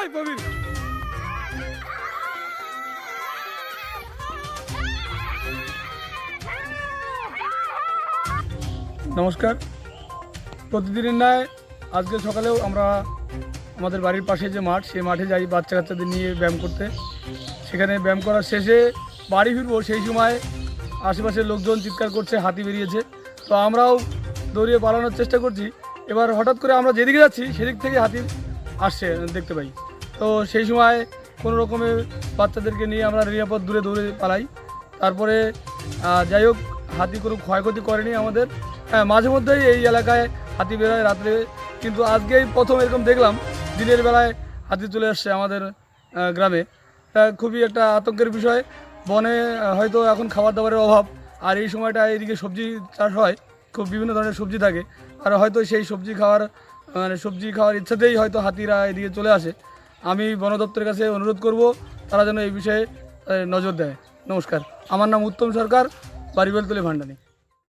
ওই প্রবীর নমস্কার। প্রতিদিনের ন্যায় আজকে সকালেও আমরা আমাদের বাড়ির পাশে যে মাঠ, সেই মাঠে যাই বাচ্চা কাচ্চাদের নিয়ে ব্যায়াম করতে। সেখানে ব্যায়াম করার শেষে বাড়ি ফিরবো, সেই সময় আশেপাশের লোকজন চিৎকার করছে হাতি বেরিয়েছে। তো আমরাও দৌড়িয়ে পালানোর চেষ্টা করছি। এবার হঠাৎ করে আমরা যেদিকে যাচ্ছি সেদিক থেকে হাতি আসছে দেখতে পাই। তো সেই সময় কোনো রকমে বাচ্চাদেরকে নিয়ে আমরা নিরাপদ দূরে দৌড়ে পালাই। তারপরে যাই হোক, হাতি কোনো ক্ষয়ক্ষতি করেনি আমাদের। হ্যাঁ, মাঝে মধ্যেই এই এলাকায় হাতি বেরোয় রাত্রে, কিন্তু আজকেই প্রথম এরকম দেখলাম দিনের বেলায় হাতি চলে আসছে আমাদের গ্রামে। খুবই একটা আতঙ্কের বিষয়। বনে হয়তো এখন খাবার দাবারের অভাব, আর এই সময়টা এদিকে সবজি চাষ হয়, খুব বিভিন্ন ধরনের সবজি থাকে, আর হয়তো সেই সবজি খাওয়ার ইচ্ছাতেই হয়তো হাতিরা এদিকে চলে আসে। আমি বন দপ্তরের কাছে অনুরোধ করব তারা যেন এই বিষয়ে নজর দেয়। নমস্কার, আমার নাম উত্তম সরকার, বাড়ি বেলতলি ভান্ডানি।